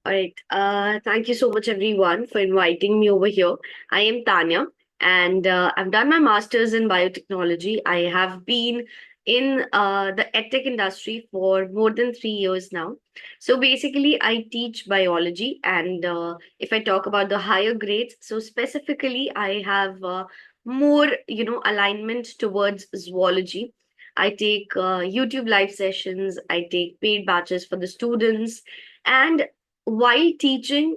All right. Thank you so much, everyone, for inviting me over here. I am Tania, and I've done my master's in biotechnology. I have been in the edtech industry for more than 3 years now. So basically, I teach biology, and if I talk about the higher grades, so specifically, I have more, alignment towards zoology. I take YouTube live sessions. I take paid batches for the students. And while teaching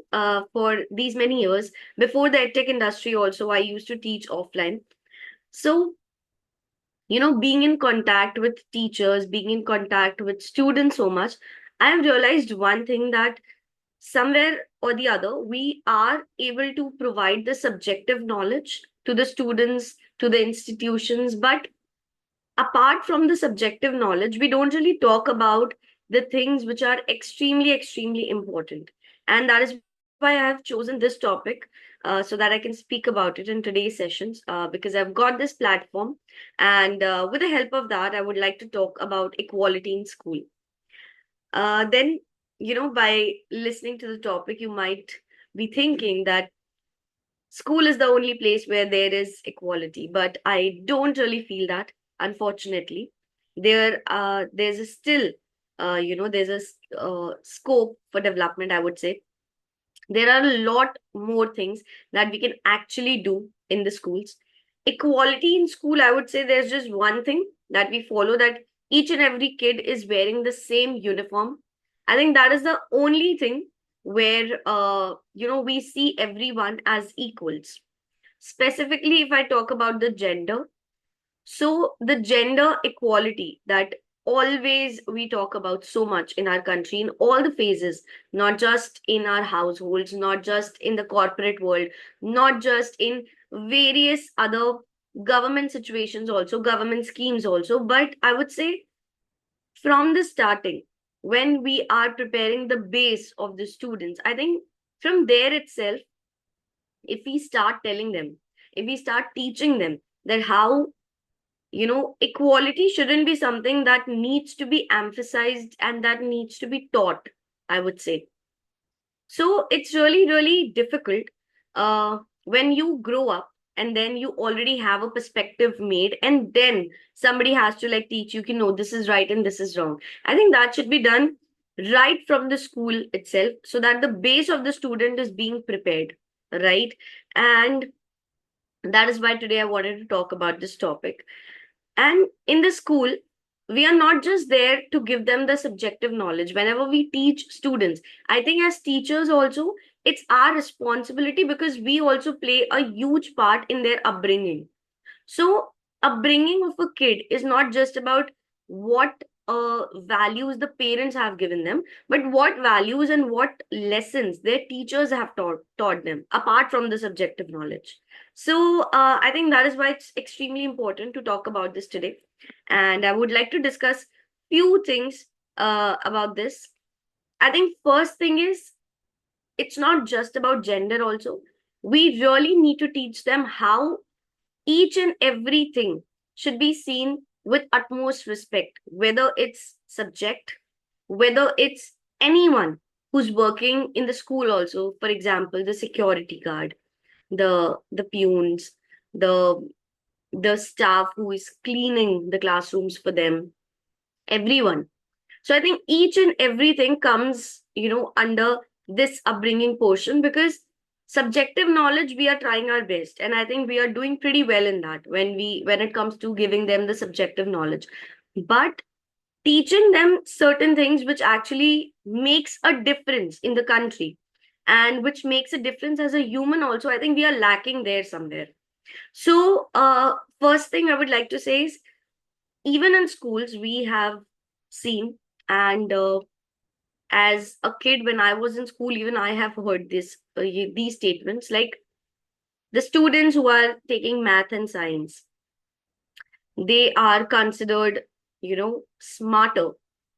for these many years, before the edtech industry, also, I used to teach offline. So, being in contact with teachers, being in contact with students so much, I have realized one thing that somewhere or the other, we are able to provide the subjective knowledge to the students, to the institutions, but apart from the subjective knowledge, we don't really talk about the things which are extremely, extremely important. And that is why I have chosen this topic so that I can speak about it in today's sessions because I've got this platform. And with the help of that, I would like to talk about equality in school. Then, by listening to the topic, you might be thinking that school is the only place where there is equality, but I don't really feel that, unfortunately. There's a still there's a scope for development, I would say. There are a lot more things that we can actually do in the schools. Equality in school, I would say, there's just one thing that we follow, that each and every kid is wearing the same uniform. I think that is the only thing where we see everyone as equals. Specifically, if I talk about the gender, so the gender equality that always we talk about so much in our country, in all the phases, not just in our households, not just in the corporate world, not just in various other government situations, also government schemes also, but I would say from the starting, when we are preparing the base of the students, I think from there itself, if we start telling them, if we start teaching them that how equality shouldn't be something that needs to be emphasized and that needs to be taught, I would say. So it's really, really difficult when you grow up and then you already have a perspective made, and then somebody has to like teach you, know, this is right and this is wrong. I think that should be done right from the school itself so that the base of the student is being prepared, right? And that is why today I wanted to talk about this topic. And in the school, we are not just there to give them the subjective knowledge. Whenever we teach students, I think as teachers also, it's our responsibility because we also play a huge part in their upbringing. So, upbringing of a kid is not just about what values the parents have given them, but what values and what lessons their teachers have taught them, apart from the subjective knowledge. So, I think that is why it's extremely important to talk about this today. And I would like to discuss few things about this. I think first thing is it's not just about gender also. We really need to teach them how each and everything should be seen with utmost respect, whether it's subject, whether it's anyone who's working in the school also. For example, the security guard, the peons, the the staff who is cleaning the classrooms for them, everyone. So I think each and everything comes, under this upbringing portion because subjective knowledge we are trying our best, and I think we are doing pretty well in that when it comes to giving them the subjective knowledge. But teaching them certain things which actually makes a difference in the country and which makes a difference as a human also, I think we are lacking there somewhere. So first thing I would like to say is even in schools we have seen, and as a kid when I was in school, even I have heard these statements like the students who are taking math and science, they are considered, smarter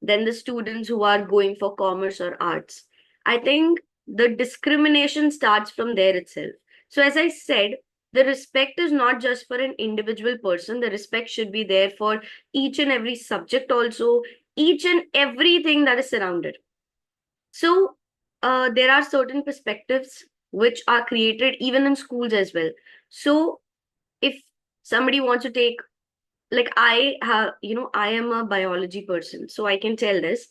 than the students who are going for commerce or arts. I think the discrimination starts from there itself. So as I said, the respect is not just for an individual person, the respect should be there for each and every subject also, each and everything that is surrounded. So there are certain perspectives which are created even in schools as well. So if somebody wants to take, like, I have, I am a biology person, so I can tell this.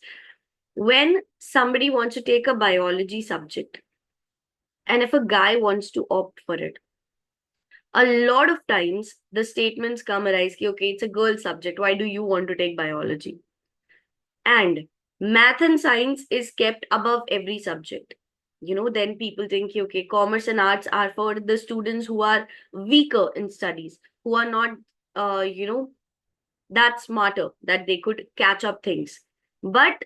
When somebody wants to take a biology subject, and if a guy wants to opt for it, a lot of times the statements come arise ki, okay, it's a girl subject, why do you want to take biology? And math and science is kept above every subject. Then people think, okay, commerce and arts are for the students who are weaker in studies, who are not, that smarter, that they could catch up things. But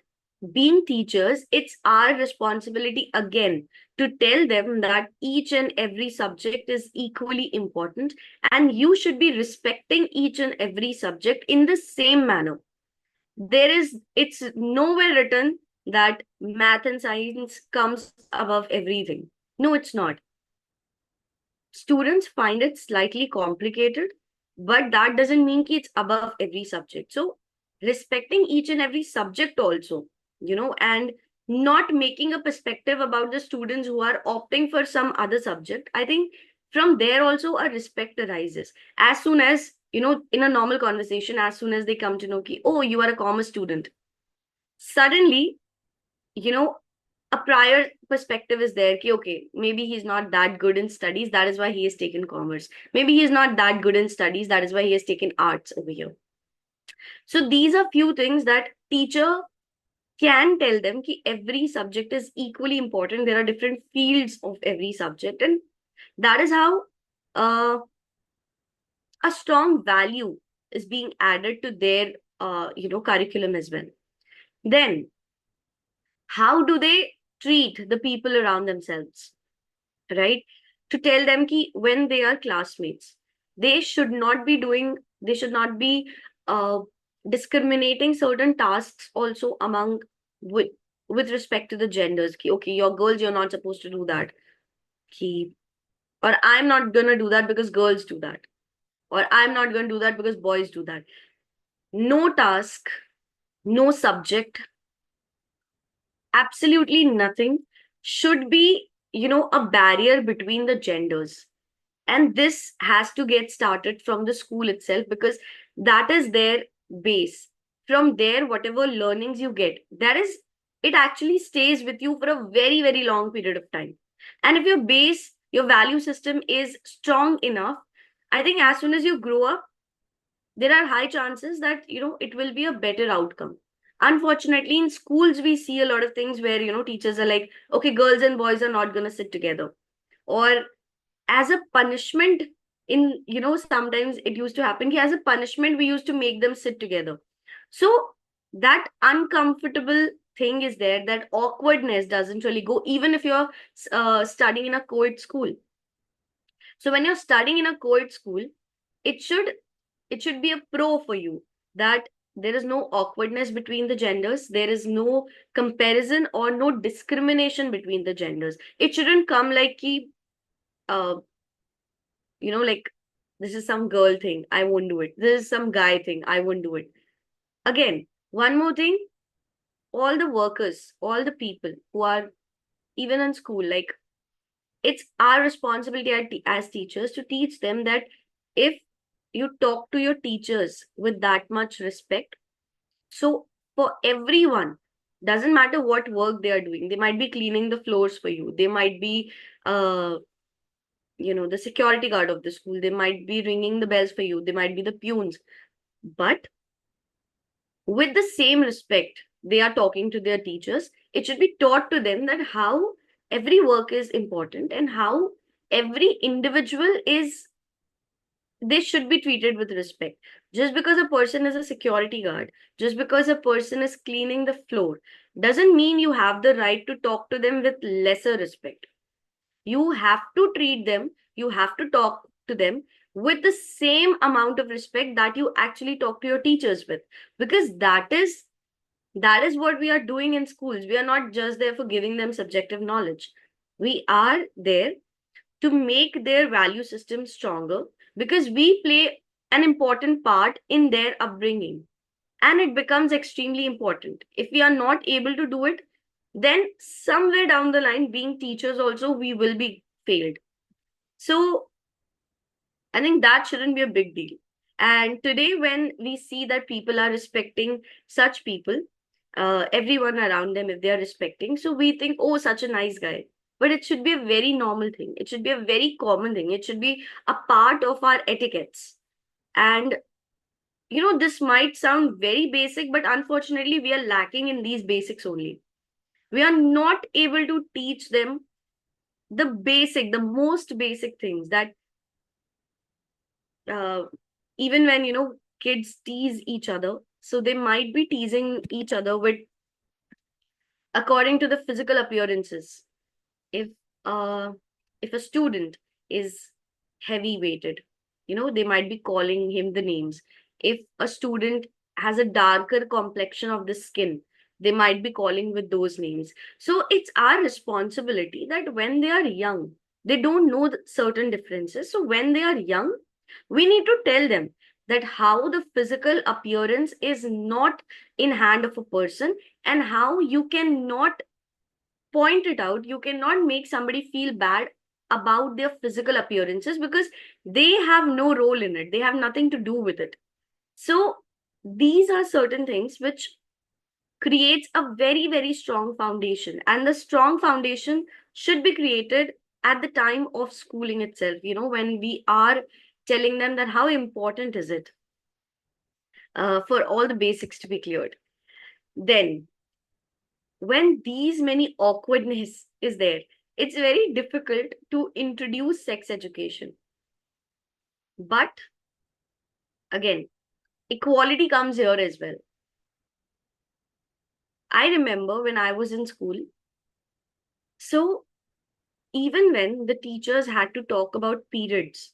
being teachers, it's our responsibility again to tell them that each and every subject is equally important, and you should be respecting each and every subject in the same manner. It's nowhere written that math and science comes above everything. No, it's not. Students find it slightly complicated, but that doesn't mean it's above every subject. So respecting each and every subject also, and not making a perspective about the students who are opting for some other subject. I think from there also a respect arises. As soon as, in a normal conversation, as soon as they come to know ki, oh, you are a commerce student, suddenly, you know, a prior perspective is there ki, okay, maybe he's not that good in studies, that is why he has taken commerce. Maybe he's not that good in studies, that is why he has taken arts over here. So these are few things that teacher can tell them ki every subject is equally important. There are different fields of every subject, and that is how uh, a strong value is being added to their curriculum as well. Then how do they treat the people around themselves, right? To tell them ki when they are classmates, they should not be uh, discriminating certain tasks also among, with respect to the genders ki, okay, you're girls, you're not supposed to do that, ki, or I'm not gonna do that because girls do that, or I'm not gonna do that because boys do that. No task, no subject, absolutely nothing should be, a barrier between the genders. And this has to get started from the school itself, because that is their base. From there, whatever learnings you get, that is, it actually stays with you for a very, very long period of time. And if your base, your value system is strong enough, I think as soon as you grow up, there are high chances that, it will be a better outcome. Unfortunately, in schools, we see a lot of things where, teachers are like, okay, girls and boys are not going to sit together. Or as a punishment, in, sometimes it used to happen, as a punishment, we used to make them sit together. So that uncomfortable thing is there, that awkwardness doesn't really go, even if you're studying in a co-ed school. So when you're studying in a co-ed school, it should it should be a pro for you, that there is no awkwardness between the genders, there is no comparison or no discrimination between the genders. It shouldn't come like ki, uh, like, this is some girl thing, I won't do it, this is some guy thing, I won't do it. Again, one more thing, all the workers, all the people who are even in school, like, it's our responsibility as teachers to teach them that if you talk to your teachers with that much respect, so for everyone, doesn't matter what work they are doing, they might be cleaning the floors for you, they might be uh the security guard of the school, they might be ringing the bells for you, they might be the peons, but with the same respect they are talking to their teachers, it should be taught to them that how every work is important, and how every individual is, they should be treated with respect. Just because a person is a security guard, just because a person is cleaning the floor, doesn't mean you have the right to talk to them with lesser respect. You have to treat them, you have to talk to them with the same amount of respect that you actually talk to your teachers with. Because that is what we are doing in schools. We are not just there for giving them subjective knowledge. We are there to make their value system stronger, because we play an important part in their upbringing, and it becomes extremely important. If we are not able to do it, then somewhere down the line, being teachers also, we will be failed. So I think that shouldn't be a big deal. And today, when we see that people are respecting such people, everyone around them, if they are respecting, so we think, oh, such a nice guy. But it should be a very normal thing. It should be a very common thing. It should be a part of our etiquettes. And, this might sound very basic, but unfortunately, we are lacking in these basics only. We are not able to teach them the most basic things that uh, even when kids tease each other, so they might be teasing each other with according to the physical appearances. if uh if a student is heavy weighted, they might be calling him the names. If a student has a darker complexion of the skin, they might be calling with those names. So it's our responsibility that when they are young, they don't know certain differences. So when they are young, we need to tell them that how the physical appearance is not in hand of a person, and how you cannot point it out. You cannot make somebody feel bad about their physical appearances, because they have no role in it, they have nothing to do with it. So these are certain things which creates a very very strong foundation, and the strong foundation should be created at the time of schooling itself, when we are telling them that how important is it, for all the basics to be cleared. Then when these many awkwardness is there, it's very difficult to introduce sex education. But again, equality comes here as well. I remember when I was in school, so even when the teachers had to talk about periods,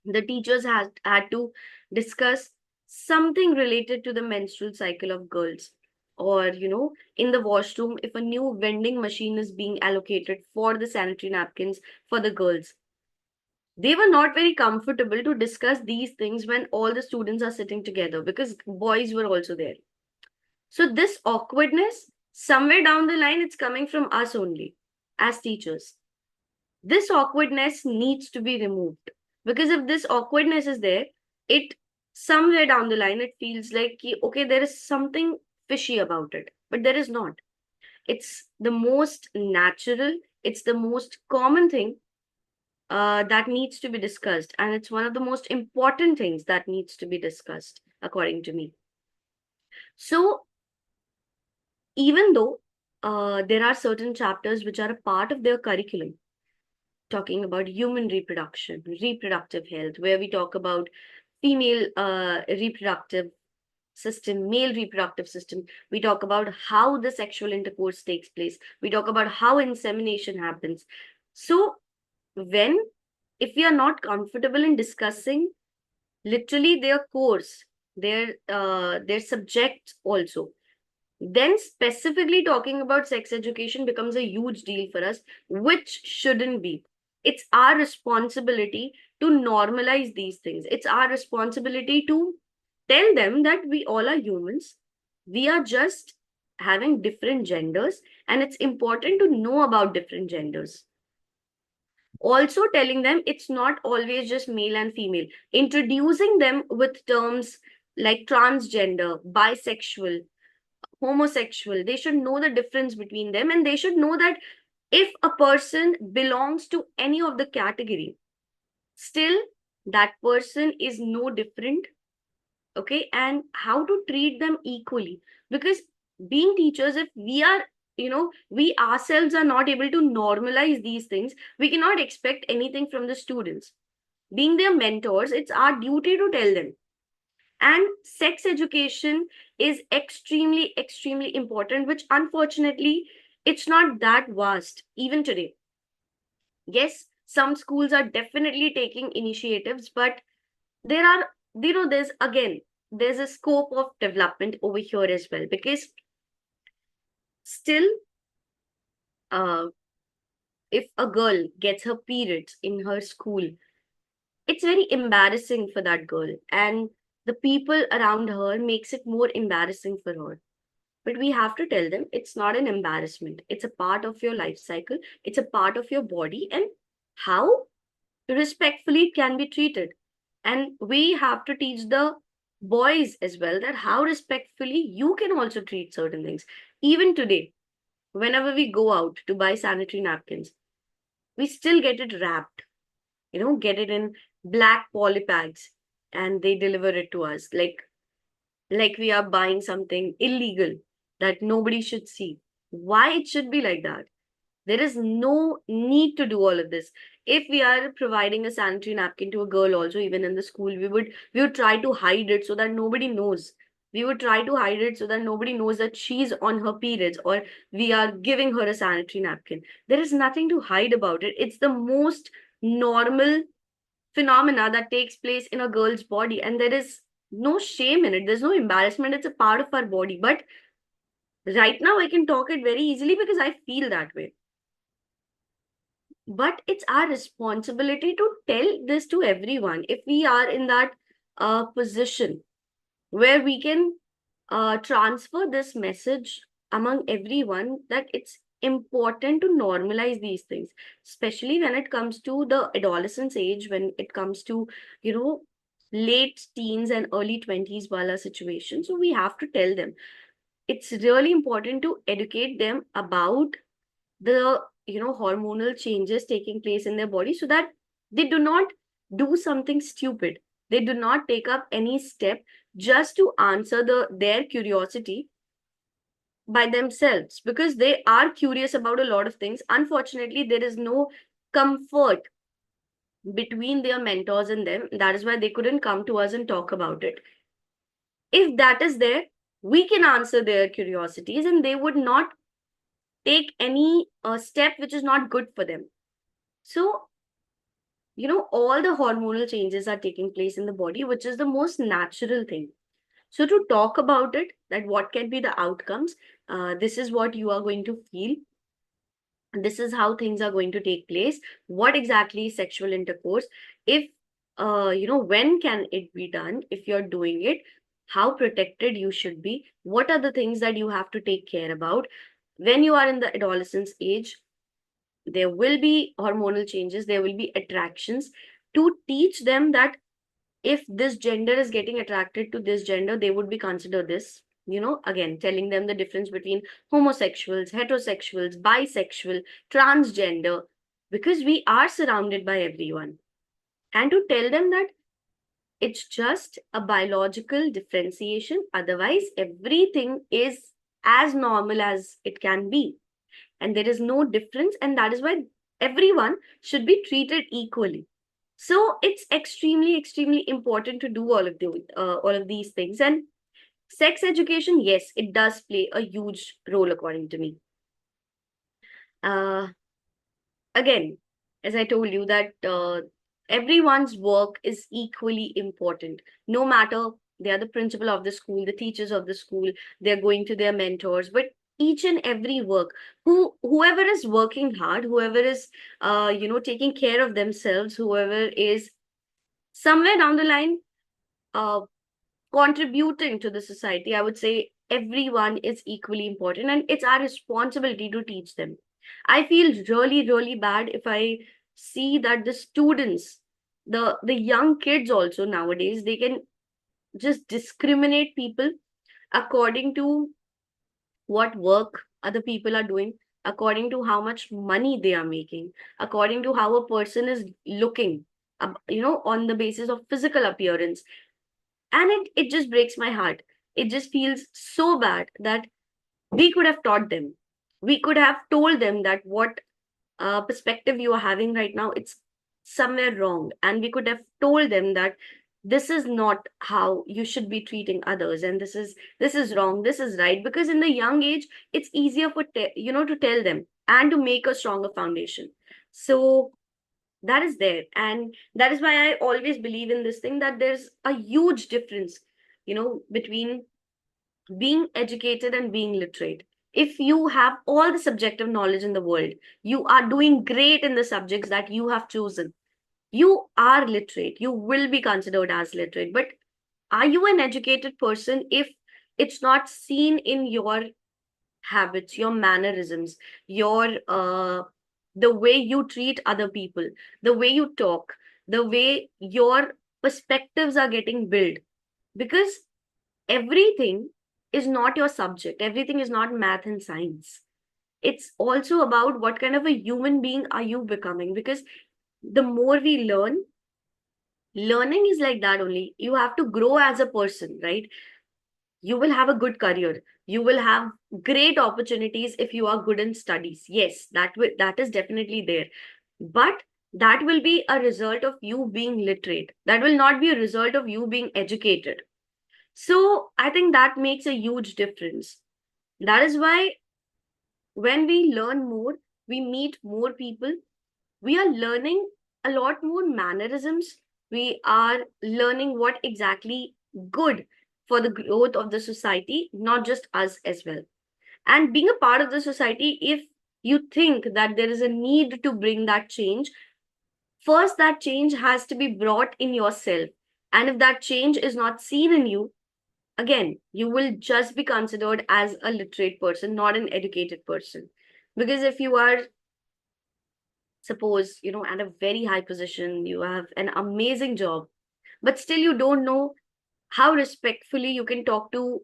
the teachers had to discuss something related to the menstrual cycle of girls. Or, in the washroom, if a new vending machine is being allocated for the sanitary napkins for the girls, they were not very comfortable to discuss these things when all the students are sitting together, because boys were also there. So this awkwardness, somewhere down the line, it's coming from us only as teachers. This awkwardness needs to be removed, because if this awkwardness is there, it somewhere down the line it feels like okay, there is something fishy about it, but there is not. It's the most natural, it's the most common thing that needs to be discussed. And it's one of the most important things that needs to be discussed, according to me. So, even though there are certain chapters which are a part of their curriculum, talking about human reproduction, reproductive health, where we talk about female reproductive system, male reproductive system, we talk about how the sexual intercourse takes place, we talk about how insemination happens. So, when if we are not comfortable in discussing literally their course, their subject also, then specifically talking about sex education becomes a huge deal for us, which shouldn't be. It's our responsibility to normalize these things. It's our responsibility to tell them that we all are humans, we are just having different genders, and it's important to know about different genders. Also telling them it's not always just male and female, introducing them with terms like transgender, bisexual, homosexual. They should know the difference between them, and they should know that if a person belongs to any of the category, still that person is no different. Okay, and how to treat them equally. Because being teachers, if we are, we ourselves are not able to normalize these things, we cannot expect anything from the students. Being their mentors, it's our duty to tell them. And sex education is extremely extremely important, which unfortunately it's not that vast even today. Yes, some schools are definitely taking initiatives, but there are, there's again, there's a scope of development over here as well, because still, uh, if a girl gets her periods in her school, it's very embarrassing for that girl, and the people around her makes it more embarrassing for her. But we have to tell them it's not an embarrassment. It's a part of your life cycle. It's a part of your body, and how respectfully it can be treated. And we have to teach the boys as well that how respectfully you can also treat certain things. Even today, whenever we go out to buy sanitary napkins, we still get it wrapped, get it in black poly bags, and they deliver it to us like we are buying something illegal that nobody should see. Why it should be like that? There is no need to do all of this. If we are providing a sanitary napkin to a girl also, even in the school, we would try to hide it so that nobody knows. We would try to hide it so that nobody knows that she's on her periods, or we are giving her a sanitary napkin. There is nothing to hide about it. It's the most normal phenomena that takes place in a girl's body, and there is no shame in it. There's no embarrassment. It's a part of our body. But right now, I can talk it very easily because I feel that way. But it's our responsibility to tell this to everyone. If we are in that position where we can transfer this message among everyone, that it's important to normalize these things, especially when it comes to the adolescence age, when it comes to, you know, late teens and early 20s wala situation. So we have to tell them. It's really important to educate them about the hormonal changes taking place in their body, so that they do not do something stupid. They do not take up any step just to answer their curiosity by themselves, because they are curious about a lot of things. Unfortunately, there is no comfort between their mentors and them. That is why they couldn't come to us and talk about it. If that is there, we can answer their curiosities, and they would not take any step which is not good for them. So, all the hormonal changes are taking place in the body, which is the most natural thing. So, to talk about it, that what can be the outcomes, this is what you are going to feel. This is how things are going to take place. What exactly is sexual intercourse? If, when can it be done? If you're doing it, how protected you should be? What are the things that you have to take care about? When you are in the adolescence age, there will be hormonal changes, there will be attractions. To teach them that if this gender is getting attracted to this gender, they would be considered this. Again, telling them the difference between homosexuals, heterosexuals, bisexual, transgender, because we are surrounded by everyone. And to tell them that it's just a biological differentiation, otherwise, everything is as normal as it can be, and there is no difference, and that is why everyone should be treated equally. So it's extremely important to do all of these things. And sex education, yes, it does play a huge role according to me. uh, Again, as I told you, that everyone's work is equally important. No matter they are the principal of the school, the teachers of the school, they're going to their mentors, but each and every work, whoever is working hard, whoever is taking care of themselves, whoever is somewhere down the line uh, contributing to the society, I would say everyone is equally important, and it's our responsibility to teach them. I feel really bad if I see that the students, the young kids also nowadays, they can just discriminate people according to what work other people are doing, according to how much money they are making, according to how a person is looking, on the basis of physical appearance. And it just breaks my heart. It just feels so bad that we could have taught them. We could have told them that what perspective you are having right now, it's somewhere wrong. And we could have told them that this is not how you should be treating others, and this is wrong, this is right. Because in the young age, it's easier for to tell them and to make a stronger foundation. So that is there, and that is why I always believe in this thing, that there's a huge difference between being educated and being literate. If you have all the subjective knowledge in the world, you are doing great in the subjects that you have chosen, you are literate, you will be considered as literate. But are you an educated person if it's not seen in your habits, your mannerisms, your the way you treat other people, the way you talk, the way your perspectives are getting built. Because everything is not your subject, everything is not math and science. It's also about what kind of a human being are you becoming. Because the more we learn, learning is like that only. You have to grow as a person, right? You will have a good career, you will have great opportunities if you are good in studies. Yes, that is definitely there. But that will be a result of you being literate, that will not be a result of you being educated. So I think that makes a huge difference. That is why when we learn more, we meet more people, we are learning a lot more mannerisms, we are learning what exactly good for the growth of the society, not just us as well. And being a part of the society, if you think that there is a need to bring that change, first that change has to be brought in yourself. And if that change is not seen in you, again, you will just be considered as a literate person, not an educated person. Because if you are, suppose, at a very high position, you have an amazing job, but still you don't know how respectfully you can talk to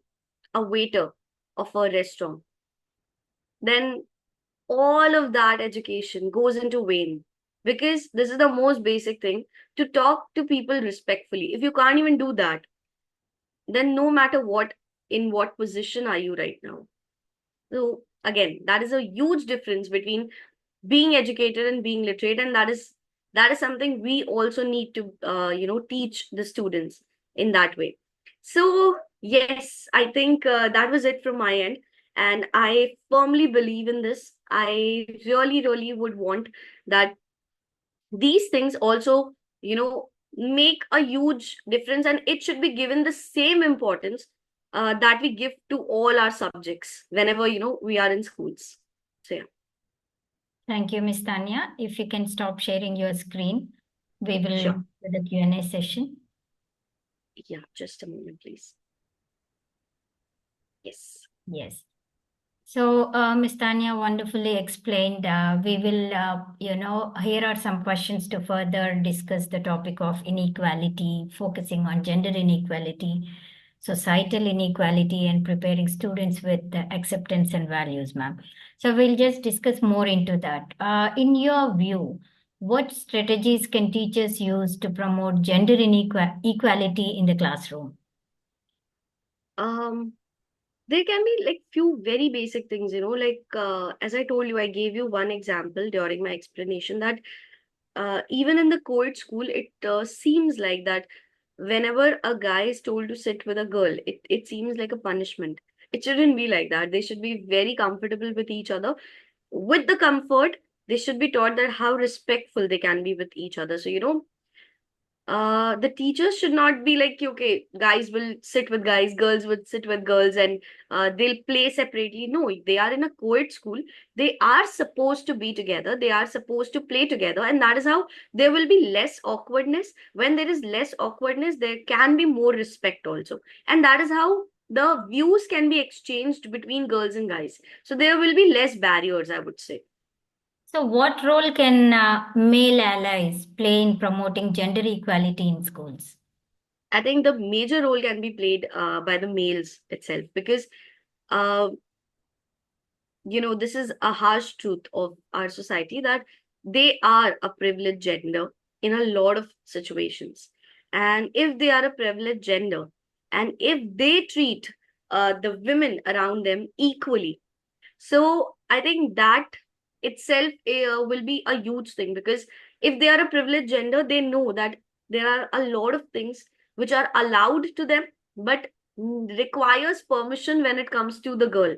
a waiter of a restaurant, then all of that education goes into vain. Because this is the most basic thing, to talk to people respectfully. If you can't even do that, then no matter what, in what position are you right now? So again, that is a huge difference between being educated and being literate, and that is something we also need to teach the students in that way. So yes, I think that was it from my end, and I firmly believe in this. I really really would want that these things also, make a huge difference, and it should be given the same importance that we give to all our subjects whenever we are in schools. So yeah. Thank you, Miss Tanya. If you can stop sharing your screen, we will Sure. do the Q&A session. Yeah, just a moment, please. Yes. Yes. So, Ms. Tanya wonderfully explained. We will, here are some questions to further discuss the topic of inequality, focusing on gender inequality, societal inequality, and preparing students with the acceptance and values, ma'am. So, we'll just discuss more into that. In your view, what strategies can teachers use to promote gender equality in the classroom? um there can be like few very basic things, like as I told you, I gave you one example during my explanation that even in the co-ed school, it seems like that whenever a guy is told to sit with a girl, it seems like a punishment. It shouldn't be like that. They should be very comfortable with each other. With the comfort, they should be taught that how respectful they can be with each other. So, the teachers should not be like, okay, guys will sit with guys, girls would sit with girls, and they'll play separately. No, they are in a co-ed school. They are supposed to be together. They are supposed to play together, and that is how there will be less awkwardness. When there is less awkwardness, there can be more respect also, and that is how the views can be exchanged between girls and guys. So there will be less barriers, I would say. So, what role can male allies play in promoting gender equality in schools? I think the major role can be played by the males itself, because uh, this is a harsh truth of our society, that they are a privileged gender in a lot of situations. And if they are a privileged gender, and if they treat the women around them equally, so I think that itself will be a huge thing. Because if they are a privileged gender, they know that there are a lot of things which are allowed to them, but requires permission when it comes to the girl.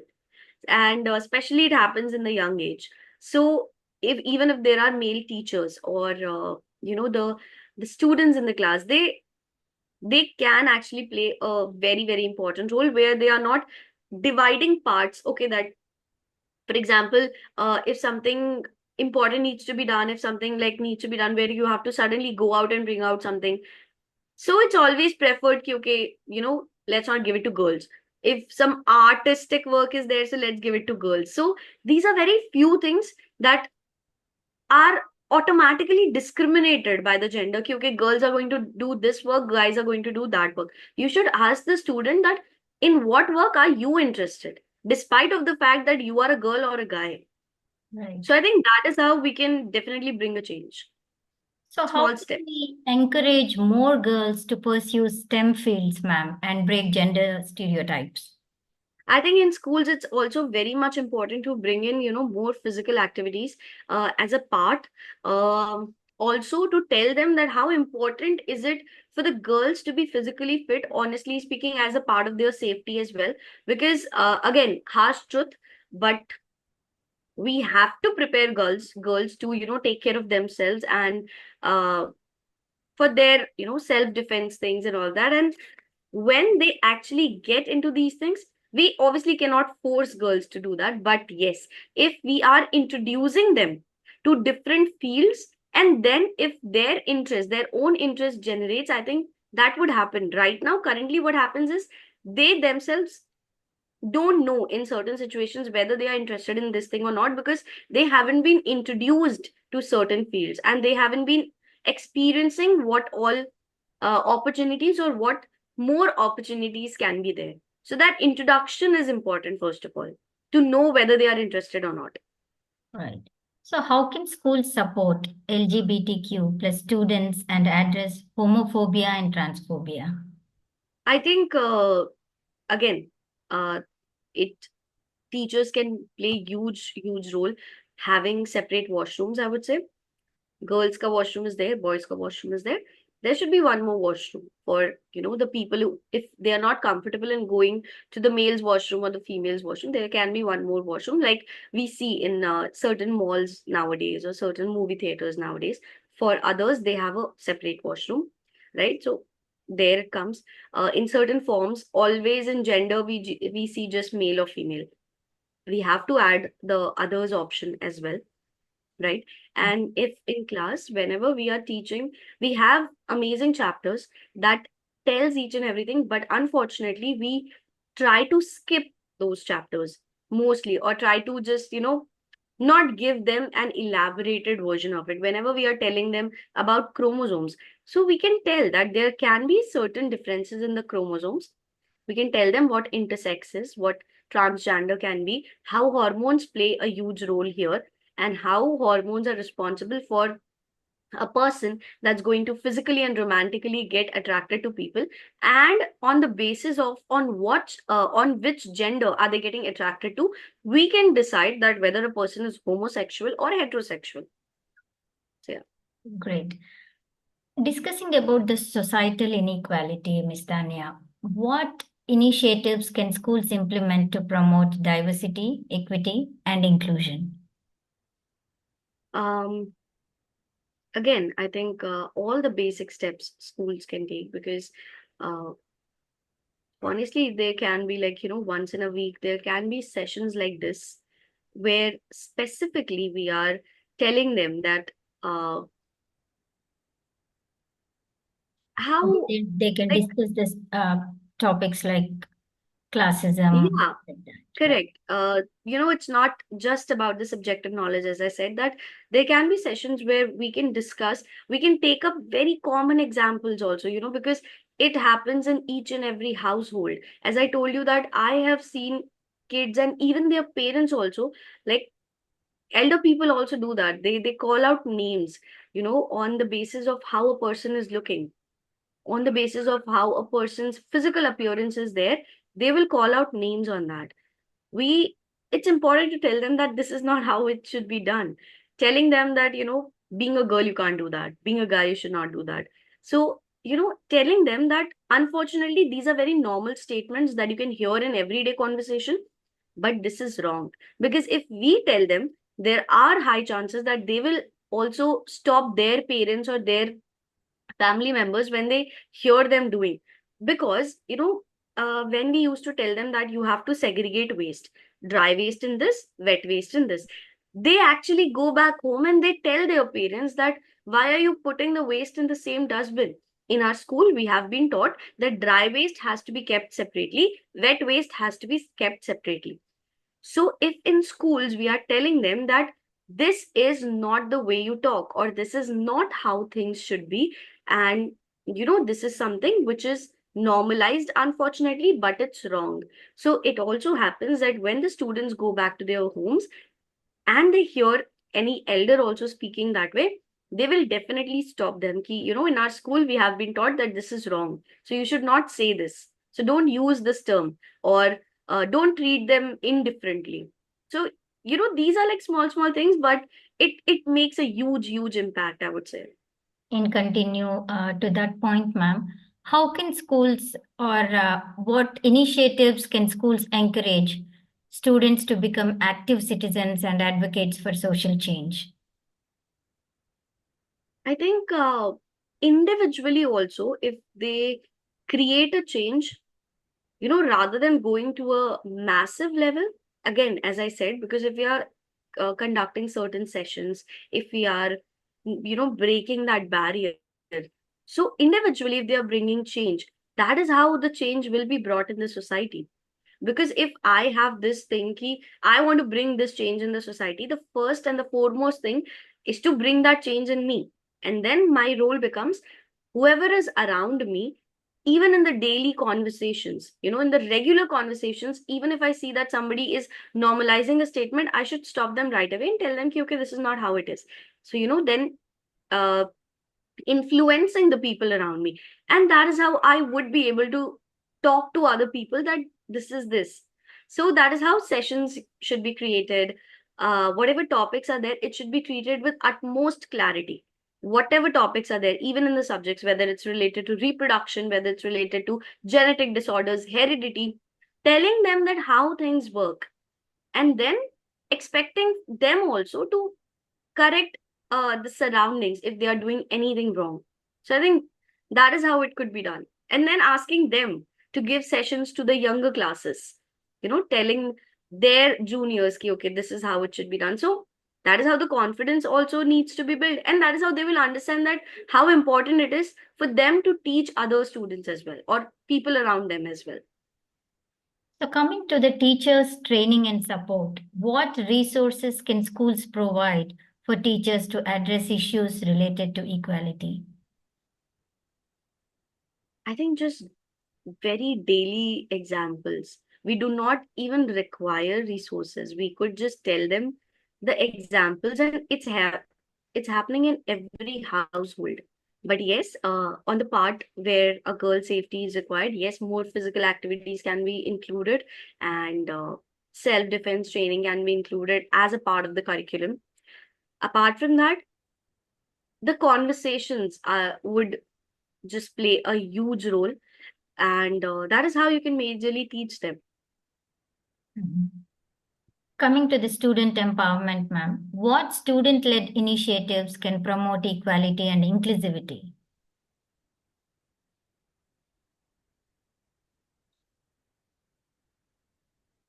And especially it happens in the young age. So if even if there are male teachers, or the students in the class, they can actually play a very very important role, where they are not dividing parts. Okay, that for example, if something important needs to be done, if something like needs to be done where you have to suddenly go out and bring out something, so it's always preferred ki, okay, let's not give it to girls. If some artistic work is there, so let's give it to girls. So these are very few things that are automatically discriminated by the gender. कि, okay, girls are going to do this work, guys are going to do that work. You should ask the student that in what work are you interested, despite of the fact that you are a girl or a guy. Right. So I think that is how we can definitely bring a change. So how Small can step. we encourage more girls to pursue STEM fields, ma'am, and break gender stereotypes? I think in schools, it's also very much important to bring in, more physical activities as a part. Also to tell them that how important is it for the girls to be physically fit, honestly speaking, as a part of their safety as well. Because again, harsh truth, but we have to prepare girls to, take care of themselves and for their, self defense things and all that. And when they actually get into these things, we obviously cannot force girls to do that. But yes, if we are introducing them to different fields, and then if their own interest generates, I think that would happen. Right now, currently, what happens is they themselves don't know in certain situations whether they are interested in this thing or not, because they haven't been introduced to certain fields and they haven't been experiencing what all opportunities or what more opportunities can be there. So that introduction is important, first of all, to know whether they are interested or not. Right. So how can schools support LGBTQ plus students and address homophobia and transphobia? I think, again, uh, it teachers can play huge role having separate washrooms, I would say. Girls ka washroom is there, boys ka washroom is there. There should be one more washroom for, the people who, if they are not comfortable in going to the male's washroom or the female's washroom, there can be one more washroom, like we see in certain malls nowadays or certain movie theaters nowadays. For others, they have a separate washroom, right? So there it comes. In certain forms, always in gender, we see just male or female. We have to add the others option as well, right? And if in class, whenever we are teaching, we have amazing chapters that tells each and everything, but unfortunately we try to skip those chapters mostly, or try to just, not give them an elaborated version of it whenever we are telling them about chromosomes. So we can tell that there can be certain differences in the chromosomes. We can tell them what intersex is, what transgender can be, how hormones play a huge role here, and how hormones are responsible for a person that's going to physically and romantically get attracted to people, and on the basis of on which gender are they getting attracted to, we can decide that whether a person is homosexual or heterosexual. So yeah. Great. Discussing about the societal inequality, Ms. Tania, what initiatives can schools implement to promote diversity, equity, and inclusion? um Again, I think all the basic steps schools can take, because uh, honestly, there can be, like, once in a week, there can be sessions like this where specifically we are telling them that how, They can like, discuss this topics like classism, yeah, like that, right? correct. It's not just about the subjective knowledge, as I said, that there can be sessions where we can discuss, we can take up very common examples also, because it happens in each and every household. As I told you, that I have seen kids and even their parents also, like elder people also do that. They call out names, on the basis of how a person is looking, on the basis of how a person's physical appearance is there. They will call out names on that. We It's important to tell them that this is not how it should be done. Telling them that, being a girl you can't do that, being a guy you should not do that. So, telling them that unfortunately these are very normal statements that you can hear in everyday conversation, but this is wrong. Because if we tell them, there are high chances that they will also stop their parents or their family members when they hear them doing. Because when we used to tell them that you have to segregate waste, dry waste in this, wet waste in this, they actually go back home and they tell their parents that why are you putting the waste in the same dustbin. in our school, we have been taught that dry waste has to be kept separately, wet waste has to be kept separately. So, if in schools we are telling them that this is not the way you talk, or this is not how things should be, and this is something which is normalized, unfortunately, but it's wrong. So, it also happens that when the students go back to their homes and they hear any elder also speaking that way, they will definitely stop them. Ki, in our school, we have been taught that this is wrong. So you should not say this. So don't use this term, or don't treat them indifferently. So, these are like small, small things, but it makes a huge, huge impact, I would say. And continue to that point, ma'am, how can schools or what initiatives can schools encourage students to become active citizens and advocates for social change? I think individually also, if they create a change, rather than going to a massive level, again, as I said, because if we are conducting certain sessions, if we are, breaking that barrier, so individually, if they are bringing change, that is how the change will be brought in the society. Because if I have this thing, ki, I want to bring this change in the society, the first and the foremost thing is to bring that change in me. And then my role becomes whoever is around me, even in the daily conversations, in the regular conversations, even if I see that somebody is normalizing a statement, I should stop them right away and tell them, ki, okay, this is not how it is. So, then uh, influencing the people around me. And that is how I would be able to talk to other people that this is this. So that is how sessions should be created. Whatever topics are there, it should be treated with utmost clarity. Whatever topics are there, even in the subjects, whether it's related to reproduction, whether it's related to genetic disorders, heredity, telling them that how things work, and then expecting them also to correct the surroundings if they are doing anything wrong. So I think that is how it could be done. And then asking them to give sessions to the younger classes, telling their juniors, ki, okay, this is how it should be done. So that is how the confidence also needs to be built. And that is how they will understand that how important it is for them to teach other students as well, or people around them as well. So, coming to the teachers' training and support, what resources can schools provide for teachers to address issues related to equality? I think just very daily examples. We do not even require resources. We could just tell them the examples, and it's happening in every household. But yes, on the part where a girl safety is required, yes, more physical activities can be included, and self defense training can be included as a part of the curriculum. Apart from that, the conversations would just play a huge role, and that is how you can majorly teach them. Mhm. Coming to the student empowerment, ma'am, what student-led initiatives can promote equality and inclusivity?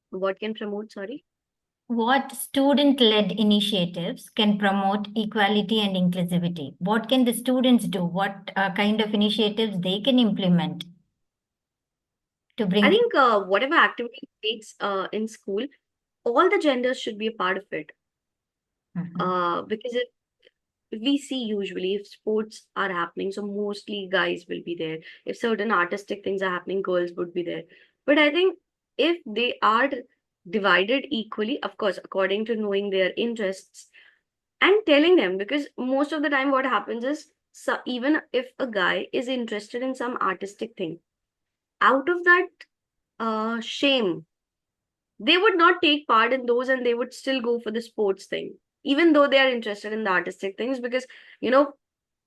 What can promote, sorry? What student-led initiatives can promote equality and inclusivity? What can the students do? What kind of initiatives they can implement to I bring? think whatever activity takes in school, all the genders should be a part of it. Mhm. Because if we see usually if sports are happening, so mostly guys will be there. If certain artistic things are happening, girls would be there. But I think if they are divided equally, of course, according to knowing their interests and telling them, because most of the time what happens is, so even if a guy is interested in some artistic thing, out of that shame, they would not take part in those, and they would still go for the sports thing, even though they are interested in the artistic things, because you know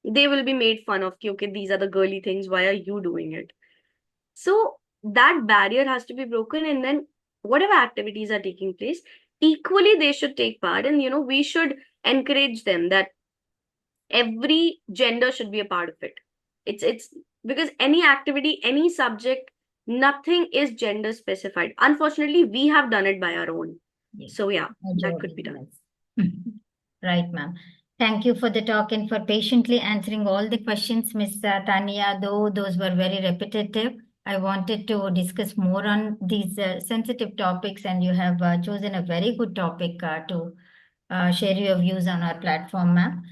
they will be made fun of. Ki, okay, these are the girly things, why are you doing it? So that barrier has to be broken, and then whatever activities are taking place, equally they should take part, and we should encourage them that every gender should be a part of it. It's because any activity, any subject, nothing is gender specified. Unfortunately, we have done it by our own. Yes, So yeah, that could majority, be done. yes. Right, ma'am. Thank you for the talk and for patiently answering all the questions, Miss Tania, though those were very repetitive. I wanted to discuss more on these sensitive topics, and you have chosen a very good topic to share your views on our platform, ma'am.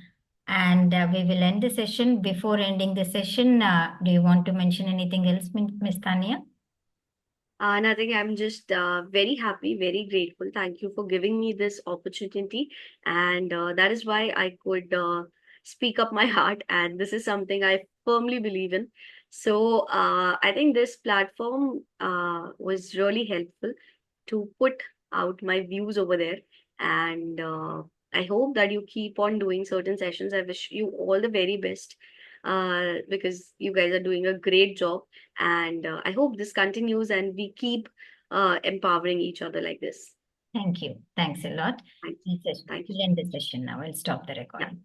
And we will end the session. Before ending the session, do you want to mention anything else, Miss Tania? Nothing. I'm just very happy, very grateful. Thank you for giving me this opportunity. And that is why I could speak up my heart. And this is something I firmly believe in. So I think this platform was really helpful to put out my views over there. And I hope that you keep on doing certain sessions. I wish you all the very best because you guys are doing a great job. And I hope this continues and we keep empowering each other like this. Thank you. Thanks a lot. Thanks. We'll Thank you we'll so end the much. session now. I'll stop the Yeah. recording.